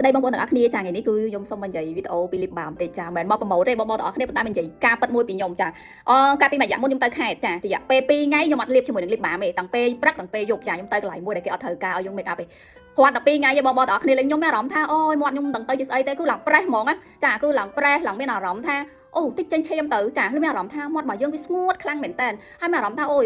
ស្ដីបងប្អូនទាំងអស់គ្នាចាថ្ងៃនេះគឺខ្ញុំសូមបញ្ចេញវីដេអូពី lip balm ទេចាមិនមែនមកប្រម៉ូទទេបងប្អូនទាំងអស់គ្នាប៉ុន្តែបញ្ចេញការពិតមួយពីខ្ញុំចាកាលពីមួយរយៈមុនខ្ញុំទៅខេត្តចារយៈពេល2ថ្ងៃខ្ញុំអត់លាបជាមួយនឹង lip balm ទេតាំងពេលព្រឹកតាំងពេលយប់ចាខ្ញុំទៅកន្លែងមួយដែលគេអត់ត្រូវការឲ្យយើង make up ទេគាត់តែ2ថ្ងៃបងប្អូនទាំងអស់គ្នាលេងខ្ញុំមានអារម្មណ៍ថាអូយមាត់ខ្ញុំមិនដឹងទៅជាស្អីទេគឺឡើងប្រេះហ្មងណាចាគឺឡើងប្រេះឡើងមានអារម្មណ៍ថាអូតិចចេញឈាមទៅចាមានអារម្មណ៍ថាមាត់របស់យើងវាស្ងួតខ្លាំងមែនតើហើយមានអារម្មណ៍ថាអូយ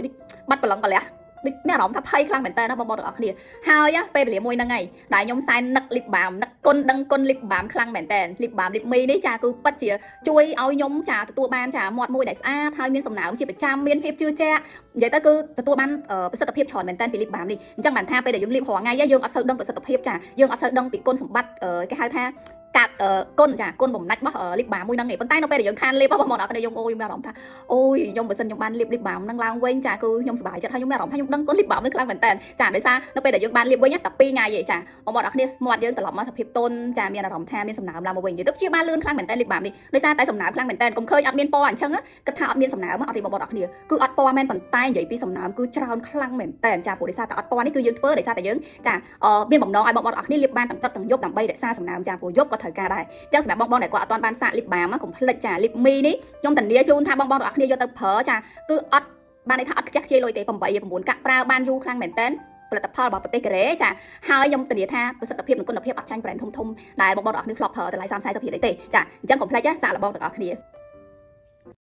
បាត់ប្រឡងប្រលះមានអារម្មណ៍ថាភ័យខ្លាំងមែនតើណាបងប្អូនទាំងអស់គ្នាហើយពេលវេលាមួយហ្នឹងហើយដែលខ្ញុំសែននឹក lip balm នឹកគុណដឹងគុណ lip balm ខ្លាំងមែនតើ lip balm lip me នេះចាគឺពិតជាជួយឲ្យខ្ញុំចាទទួលបានចាមាត់មួយដែលស្អាតហើយមានសំណើមជាប្រចាំមានភាពជឿជាក់និយាយទៅគឺទទួលបានប្រសិទ្ធភាពច្រើនមែនតើពី lip balm នេះអញ្ចឹងបានថាពេលដែលយើងលាបរាល់ថ្ងៃយើងអត់សូវដឹងប្រសិទ្ធភាពចាយើងអត់សូវដឹងពីគុណសម្បត្តិគេហៅថាកាត់គុណចាគុណបំណាច់របស់ lip balm មួយហ្នឹងឯងប៉ុន្តែនៅពេលដែលយើងខានលេបបងប្អូនអរគ្នាខ្ញុំអូយមានអារម្មណ៍ថាអូយខ្ញុំបើសិនខ្ញុំបានលេប lip balm ហ្នឹងឡើងវិញចាគឺខ្ញុំសប្បាយចិត្តហើយខ្ញុំមានអារម្មណ៍ថាខ្ញុំដឹងគុណ lip balm នេះខ្លាំងមែនតើចាដោយសារនៅពេលដែលយើងបានលេបវិញតែ2ថ្ងៃឯងចាបងប្អូនអរគ្នាមាត់យើងត្រឡប់មកសភាពទន់ចាមានអារម្មណ៍ថាមានសំណើមឡើងមកវិញនិយាយទៅជាបានលឿនខ្លាំងមែនតើ lip balm នេះដោយសារតែសំណើមខ្លាំងមែនតើកុំឃើញអត់មានពណ៌អញ្ចឹងគិតថាអត់មានសំណើមអត់ទេបងប្អូនអរគ្នាគឺអត់ពណ៌មែនប៉ុន្តែនិយាយពីសំណើមគឺច្រើនខ្លាំងមែនតើចាព្រោះដោយសារតែអត់ពណ៌នេះគឺយើងធ្វើដោយសារតែយើងចាមានបំណងឲ្យបងប្អូនអរគ្នាលេបបានទាំងទឹកទាំងយប់ដើម្បីរក្សាសំណើមចាព្រោះយប់ក៏ត្រូវការដែរអញ្ចឹងសម្រាប់បងប្អូនដែលគាត់អត់ទាន់បានសាក lip balm កុំភ្លេចចា lip me នេះខ្ញុំធានាជូនថាបងប្អូនទាំងអស់គ្នាយកទៅប្រើចាគឺអត់បានន័យថាអត់ខ្ជះខ្ជាយលុយទេ8 9កាក់ប្រើបានយូរខ្លាំងមែនតើផលិតផលរបស់ប្រទេសកូរ៉េចាហើយខ្ញុំធានាថាប្រសិទ្ធភាពនិងគុណភាពអត់ចាញ់ brand ធំៗដែលបងប្អូនទាំងអស់គ្នាធ្លាប់ប្រើតម្លៃ30-40%ទេចាអញ្ចឹងកុំភ្លេចសាកល្បងទាំងអស់គ្នា